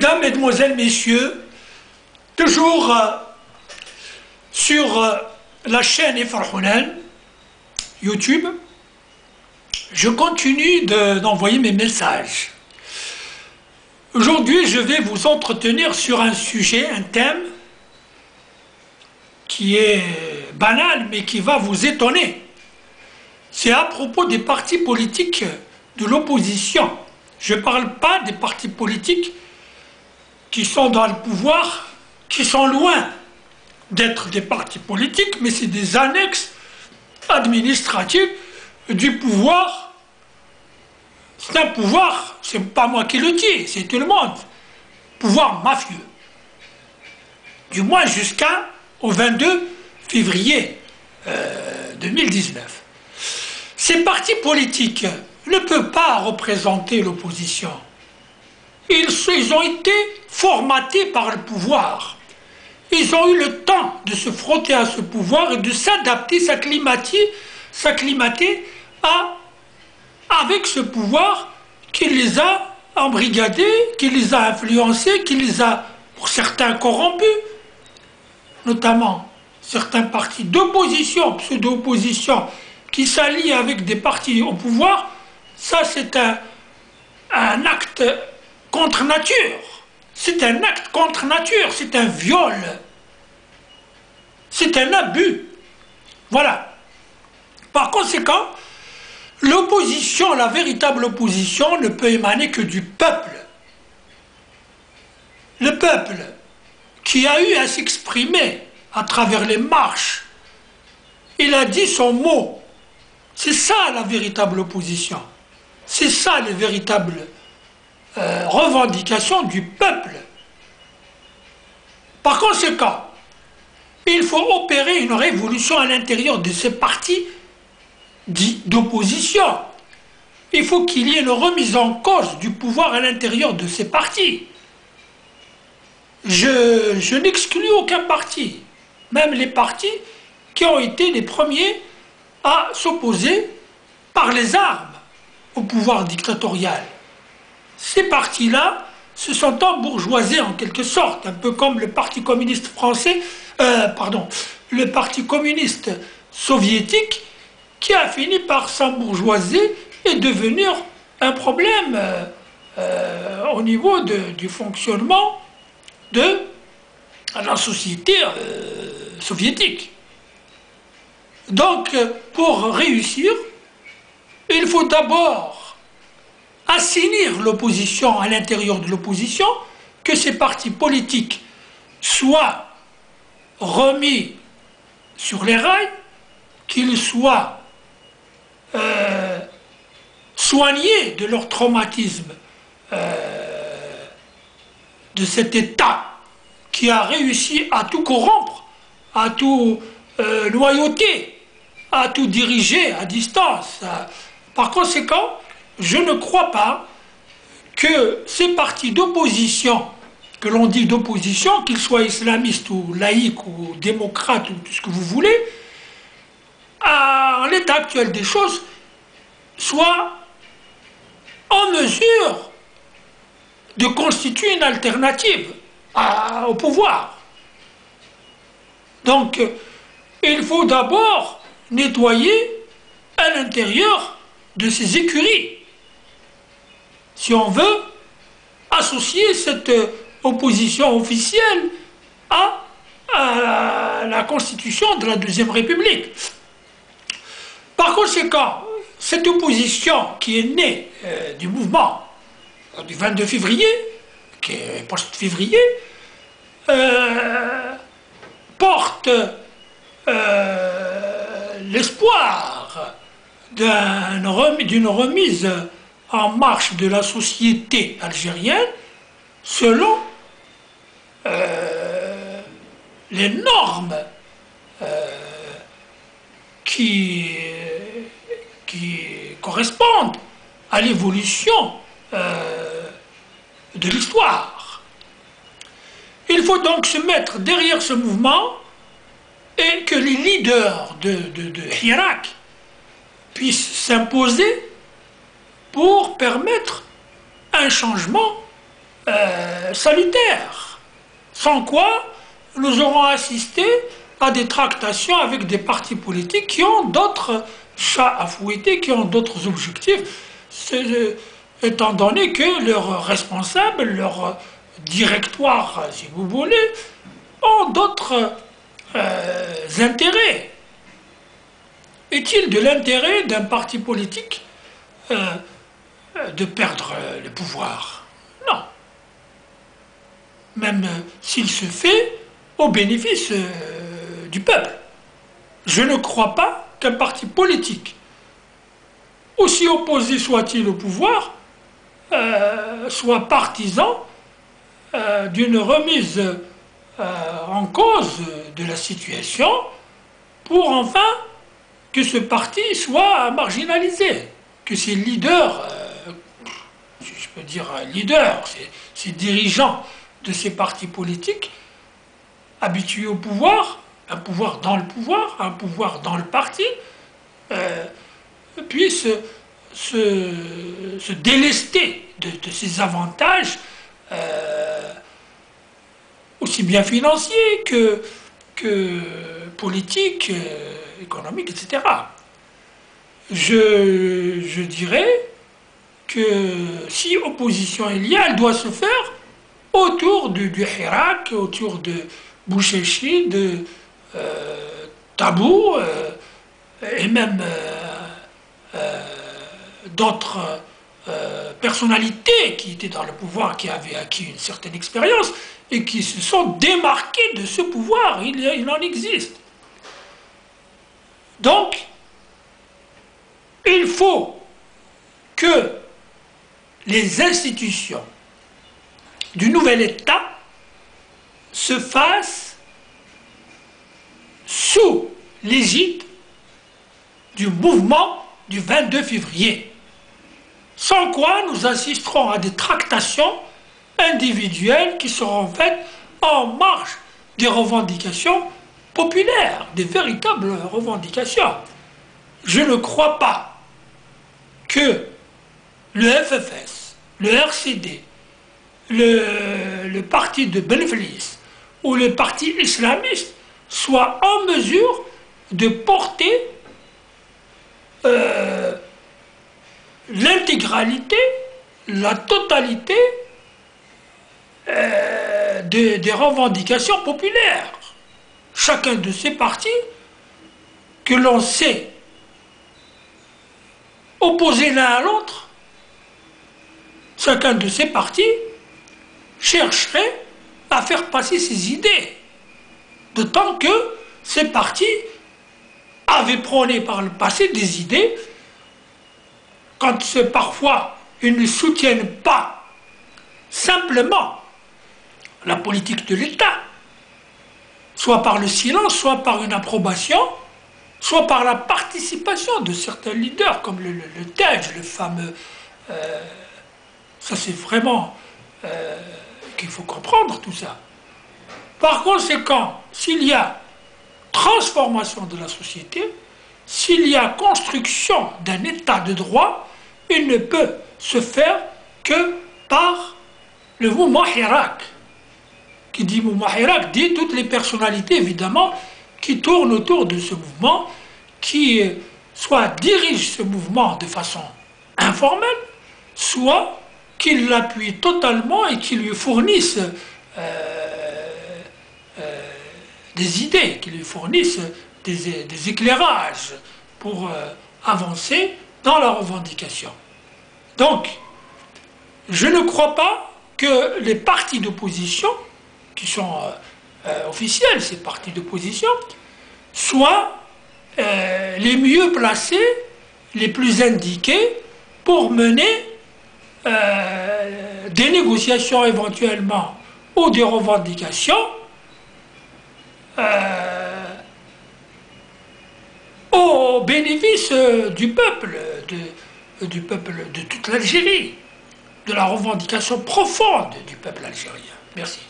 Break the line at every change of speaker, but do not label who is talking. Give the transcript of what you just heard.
Mesdames, Mesdemoiselles, Messieurs, toujours sur la chaîne Farhounen, YouTube, je continue d'envoyer mes messages. Aujourd'hui, je vais vous entretenir sur un sujet, un thème qui est banal, mais qui va vous étonner. C'est à propos des partis politiques de l'opposition. Je ne parle pas des partis politiques qui sont dans le pouvoir, qui sont loin d'être des partis politiques, mais c'est des annexes administratives du pouvoir. C'est un pouvoir, c'est pas moi qui le dis, c'est tout le monde. Pouvoir mafieux. Du moins jusqu'au 22 février 2019. Ces partis politiques ne peuvent pas représenter l'opposition. Ils ont été formatés par le pouvoir. Ils ont eu le temps de se frotter à ce pouvoir et de s'adapter, s'acclimater avec ce pouvoir qui les a embrigadés, qui les a influencés, qui les a, pour certains, corrompus, notamment certains partis d'opposition, pseudo-opposition, qui s'allient avec des partis au pouvoir. Ça, c'est un acte contre nature. C'est un acte contre nature, c'est un viol. C'est un abus. Voilà. Par conséquent, l'opposition, la véritable opposition, ne peut émaner que du peuple. Le peuple qui a eu à s'exprimer à travers les marches, il a dit son mot. C'est ça la véritable opposition. C'est ça les véritables revendications du peuple. Par conséquent, il faut opérer une révolution à l'intérieur de ces partis dits d'opposition. Il faut qu'il y ait une remise en cause du pouvoir à l'intérieur de ces partis. Je n'exclus aucun parti, même les partis qui ont été les premiers à s'opposer par les armes au pouvoir dictatorial. Ces partis-là se sont embourgeoisés en quelque sorte, un peu comme le Parti communiste français, le Parti communiste soviétique, qui a fini par s'embourgeoiser et devenir un problème au niveau du fonctionnement de la société soviétique. Donc, pour réussir, il faut d'abord assainir l'opposition à l'intérieur de l'opposition, que ces partis politiques soient remis sur les rails, qu'ils soient soignés de leur traumatisme, de cet État qui a réussi à tout corrompre, à tout noyauter, à tout diriger à distance. Par conséquent, je ne crois pas que ces partis d'opposition, que l'on dit d'opposition, qu'ils soient islamistes ou laïcs ou démocrates ou tout ce que vous voulez, en l'état actuel des choses, soient en mesure de constituer une alternative au pouvoir. Donc, il faut d'abord nettoyer à l'intérieur de ces écuries, si on veut associer cette opposition officielle à la constitution de la Deuxième République. Par conséquent, cette opposition qui est née du mouvement du 22 février, qui est post-février, porte l'espoir d'une remise en marche de la société algérienne selon les normes qui correspondent à l'évolution de l'histoire. Il faut donc se mettre derrière ce mouvement et que les leaders de Hirak puissent s'imposer pour permettre un changement salutaire. Sans quoi, nous aurons assisté à des tractations avec des partis politiques qui ont d'autres chats à fouetter, qui ont d'autres objectifs, étant donné que leurs responsables, leurs directoires, si vous voulez, ont d'autres intérêts. Est-il de l'intérêt d'un parti politique de perdre le pouvoir? Non. Même s'il se fait au bénéfice du peuple. Je ne crois pas qu'un parti politique, aussi opposé soit-il au pouvoir, soit partisan d'une remise en cause de la situation pour enfin que ce parti soit marginalisé, que ses leaders, si je peux dire leaders, ses dirigeants de ces partis politiques, habitués au pouvoir, un pouvoir dans le pouvoir, un pouvoir dans le parti, puissent se délester de ces avantages aussi bien financiers que politiques, économiques, etc. Je dirais que si opposition il y a, elle doit se faire autour du Hirak, autour de Bouchéchi, de Tabou, et même d'autres personnalités qui étaient dans le pouvoir, qui avaient acquis une certaine expérience et qui se sont démarquées de ce pouvoir. Il en existe. Donc, il faut que les institutions du nouvel État se fassent sous l'égide du mouvement du 22 février. Sans quoi nous assisterons à des tractations individuelles qui seront faites en marge des revendications populaires, des véritables revendications. Je ne crois pas que le FFS, le RCD, le parti de Benflis ou le parti islamiste soient en mesure de porter l'intégralité, la totalité des revendications populaires. Chacun de ces partis que l'on sait opposés l'un à l'autre, chacun de ces partis chercherait à faire passer ses idées. D'autant que ces partis avaient prôné par le passé des idées quand parfois ils ne soutiennent pas simplement la politique de l'État, soit par le silence, soit par une approbation, soit par la participation de certains leaders, comme le Tej, le fameux... ça c'est vraiment qu'il faut comprendre tout ça. Par conséquent, s'il y a transformation de la société, s'il y a construction d'un état de droit, il ne peut se faire que par le mouvement Hirak. Qui dit mouvement Hirak dit toutes les personnalités évidemment qui tournent autour de ce mouvement, qui soit dirigent ce mouvement de façon informelle, soit qui l'appuient totalement et qui lui fournissent des idées, qui lui fournissent des éclairages pour avancer dans la revendication. Donc, je ne crois pas que les partis d'opposition, qui sont officiels, ces partis d'opposition, soient les mieux placés, les plus indiqués pour mener des négociations éventuellement ou des revendications au bénéfice du peuple de toute l'Algérie, de la revendication profonde du peuple algérien. Merci.